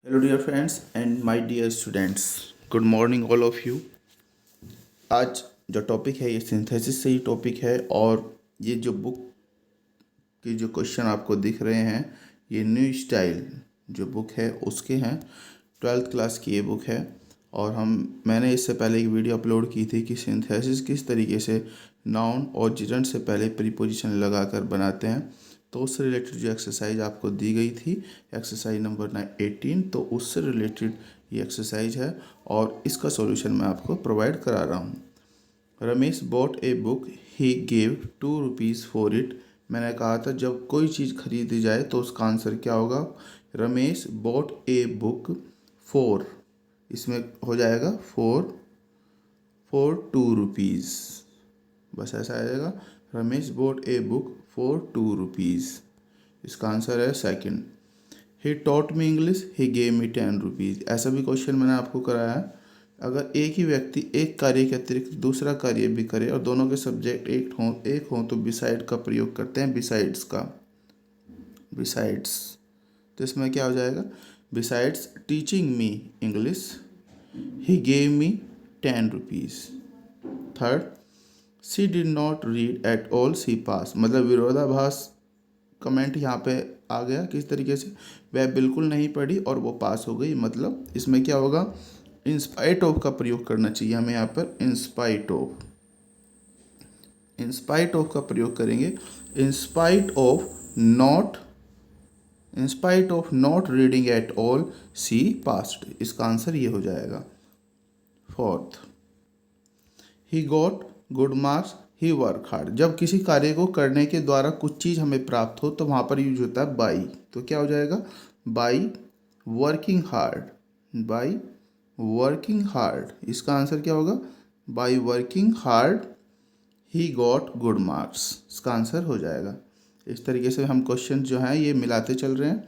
Hello, dear friends and my dear students. Good morning, all of you. आज जो topic है ये synthesis से ही टॉपिक है और ये जो बुक के जो क्वेश्चन आपको दिख रहे हैं ये न्यू स्टाइल जो बुक है उसके हैं। 12th क्लास की ये बुक है और मैंने इससे पहले एक वीडियो अपलोड की थी कि सिंथेसिस किस तरीके से नाउन और जिरंड से पहले प्रीपोजिशन लगाकर बनाते हैं। तो उससे रिलेटेड जो एक्सरसाइज आपको दी गई थी एक्सरसाइज नंबर 18, तो उससे रिलेटेड ये एक्सरसाइज है और इसका सॉल्यूशन मैं आपको प्रोवाइड करा रहा हूँ। Ramesh bot a book, he gave ₹2 for it. मैंने कहा था जब कोई चीज़ खरीदी जाए तो उसका आंसर क्या होगा। Ramesh bot a book for, इसमें हो जाएगा फॉर ₹2। बस ऐसा आ जाएगा। Ramesh bot a book for ₹2। इसका आंसर है second. He taught me English, he gave me ₹10। ऐसा भी क्वेश्चन मैंने आपको कराया है। अगर एक ही व्यक्ति एक कार्य के अतिरिक्त दूसरा कार्य भी करे और दोनों के सब्जेक्ट एक हों तो बिसाइड का प्रयोग करते हैं, बिसाइड्स का। बिसाइड्स तो इसमें क्या हो जाएगा। Besides teaching me English, he gave me ₹10। Third, she did not read at all, she pass. मतलब विरोधाभास कमेंट यहाँ पे आ गया। किस तरीके से, वह बिल्कुल नहीं पढ़ी और वो पास हो गई। मतलब इसमें क्या होगा, इंस्पाइट ऑफ का प्रयोग करना चाहिए हमें यहाँ पर। इंस्पाइट ऑफ का प्रयोग करेंगे। In spite of not reading at all she passed. इसका आंसर ये हो जाएगा। Fourth, he got good marks, he work hard. जब किसी कार्य को करने के द्वारा कुछ चीज़ हमें प्राप्त हो तो वहाँ पर यूज होता है बाई। तो क्या हो जाएगा, बाई वर्किंग हार्ड। इसका आंसर क्या होगा, by working hard he got good marks. इसका आंसर हो जाएगा। इस तरीके से हम क्वेश्चन जो हैं ये मिलाते चल रहे हैं।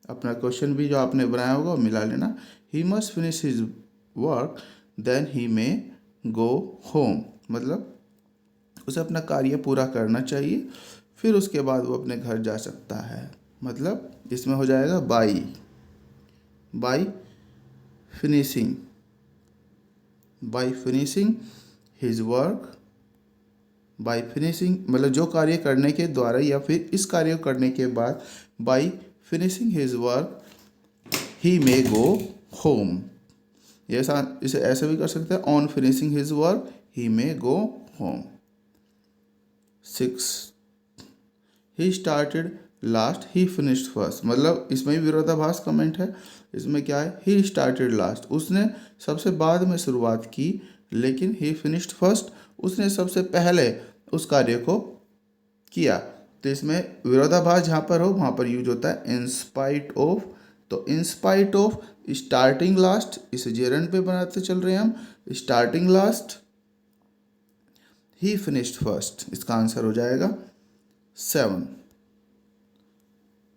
अपना क्वेश्चन भी जो आपने बनाया होगा वो मिला लेना। He must finish his work then he may go home. मतलब उसे अपना कार्य पूरा करना चाहिए, फिर उसके बाद वो अपने घर जा सकता है। मतलब इसमें हो जाएगा by finishing his work. By finishing मतलब जो कार्य करने के द्वारा या फिर इस कार्य को करने के बाद, by finishing his work he may go home. इसे ऐसे भी कर सकते हैं, on finishing his work he may go home. 6, he started last, ही फिनिश्ड फर्स्ट। मतलब इसमें भी विरोधाभास कमेंट है। इसमें क्या है, ही स्टार्टेड लास्ट, उसने सबसे बाद में शुरुआत की, लेकिन ही फिनिश्ड फर्स्ट, उसने सबसे पहले उस कार्य को किया। तो इसमें विरोधाभास जहाँ पर हो वहाँ पर यूज होता है इंस्पाइट ऑफ। तो इंस्पाइट ऑफ स्टार्टिंग लास्ट, इसे जेरंड पे बनाते चल रहे हैं हम। स्टार्टिंग लास्ट ही फिनिश्ड फर्स्ट। इसका आंसर हो जाएगा 7।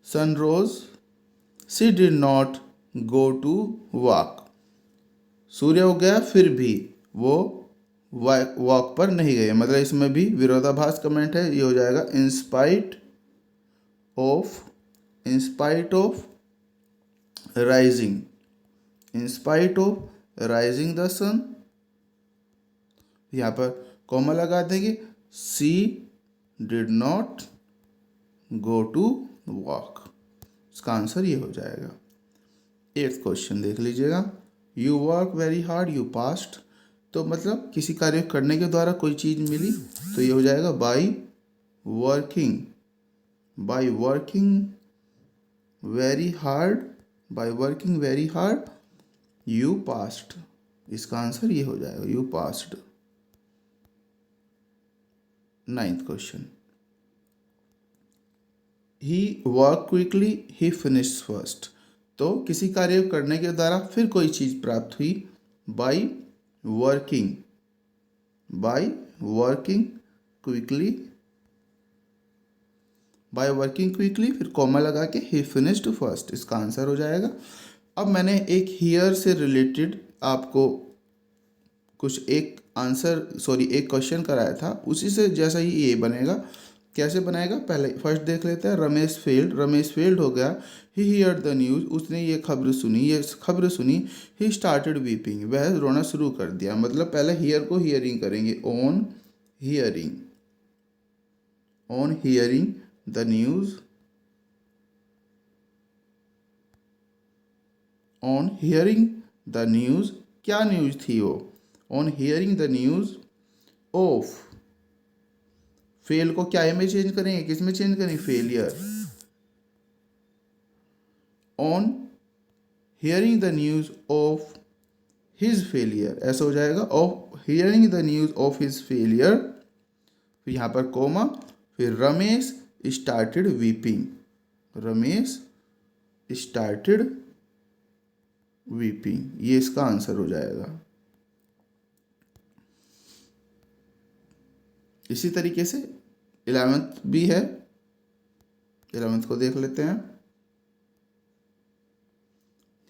Sun rose, she did not go to walk. सूर्य उग गया फिर भी वो वॉक पर नहीं गए। मतलब इसमें भी विरोधाभास कमेंट है। ये हो जाएगा in spite of rising the sun. यहाँ पर कॉमा लगा देंगे, she did not go to walk. इसका आंसर ये हो जाएगा। 8th क्वेश्चन देख लीजिएगा। You work very hard, you passed. तो मतलब किसी कार्य करने के द्वारा कोई चीज़ मिली तो ये हो जाएगा by working very hard you passed. इसका आंसर ये हो जाएगा, you passed. 9th question, he work quickly, he finished first. तो किसी कार्य को करने के द्वारा फिर कोई चीज़ प्राप्त हुई, बाई वर्किंग क्विकली, फिर कॉमा लगा के ही फिनिश्ड फर्स्ट। इसका आंसर हो जाएगा। अब मैंने एक हियर से रिलेटेड आपको एक क्वेश्चन कराया था, उसी से जैसा ही ये बनेगा। कैसे बनाएगा, पहले फर्स्ट देख लेते हैं। रमेश फेल्ड हो गया। ही हियर द न्यूज़, उसने ये खबर सुनी। ही स्टार्टेड वीपिंग, वह रोना शुरू कर दिया। मतलब पहले हियर को हियरिंग करेंगे, on hearing the news, on hearing the news, क्या न्यूज़ थी वो, on hearing the news of, fail को क्या में चेंज करेंगे, किस में चेंज करेंगे, failure. On hearing the news of his failure, ऐसा हो जाएगा, of hearing the news of his failure, फिर यहाँ पर कोमा, फिर Ramesh started weeping, Ramesh started weeping, ये इसका आंसर हो जाएगा। इसी तरीके से 11th भी है, 11th को देख लेते हैं।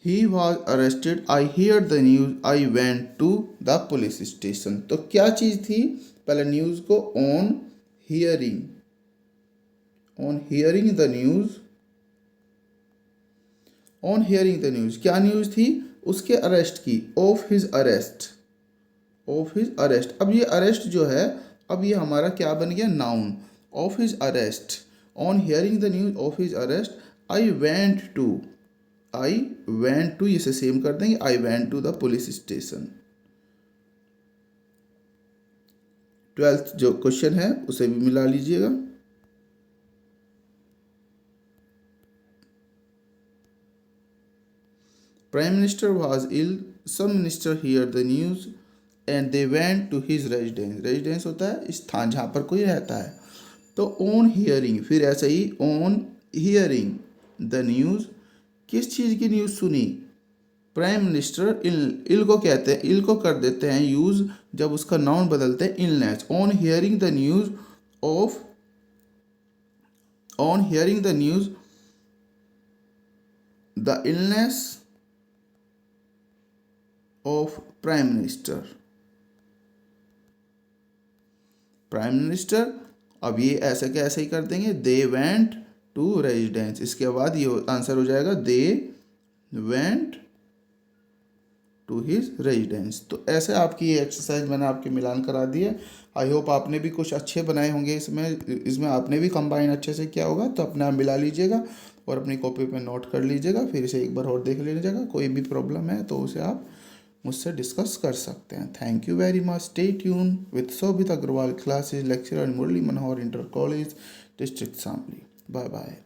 He was arrested. I heard the news. I went to the police station. तो क्या चीज़ थी, पहले न्यूज़ को on hearing the news, on hearing the news, क्या न्यूज़ थी, उसके अरेस्ट की, ऑफ हिज अरेस्ट। अब ये अरेस्ट जो है, अब ये हमारा क्या बन गया, noun, of his arrest. On hearing the news of his arrest, I went to, इसे सेम कर देंगे, I went to the police station. 12th जो क्वेश्चन है उसे भी मिला लीजिएगा। Prime minister was ill, some minister hear the news and they went to his residence. Residence होता है स्थान जहाँ पर कोई रहता है। तो ऑन हियरिंग, फिर ऐसा ही ऑन हियरिंग द न्यूज़, किस चीज़ की न्यूज़ सुनी, प्राइम मिनिस्टर इल को कहते हैं, इल को कर देते हैं यूज़ जब उसका नाउन बदलते हैं illness. On hearing the news the illness of prime minister. अब ये ऐसे के ऐसे ही कर देंगे, दे वेंट टू रेजिडेंस, इसके बाद ये आंसर हो जाएगा, they went to his residence. तो ऐसे आपकी ये एक्सरसाइज मैंने आपके मिलान करा दी है। आई होप आपने भी कुछ अच्छे बनाए होंगे, इसमें आपने भी कंबाइन अच्छे से किया होगा। तो अपने आप मिला लीजिएगा और अपनी कॉपी पे नोट कर लीजिएगा, फिर इसे एक बार और देख लीजिएगा। कोई भी प्रॉब्लम है तो उसे आप मुझसे डिस्कस कर सकते हैं। Thank you very much. Stay tune with Shobhit Agrawal classes, lecturer Murli Manohar, inter college, district Shamli. Bye bye.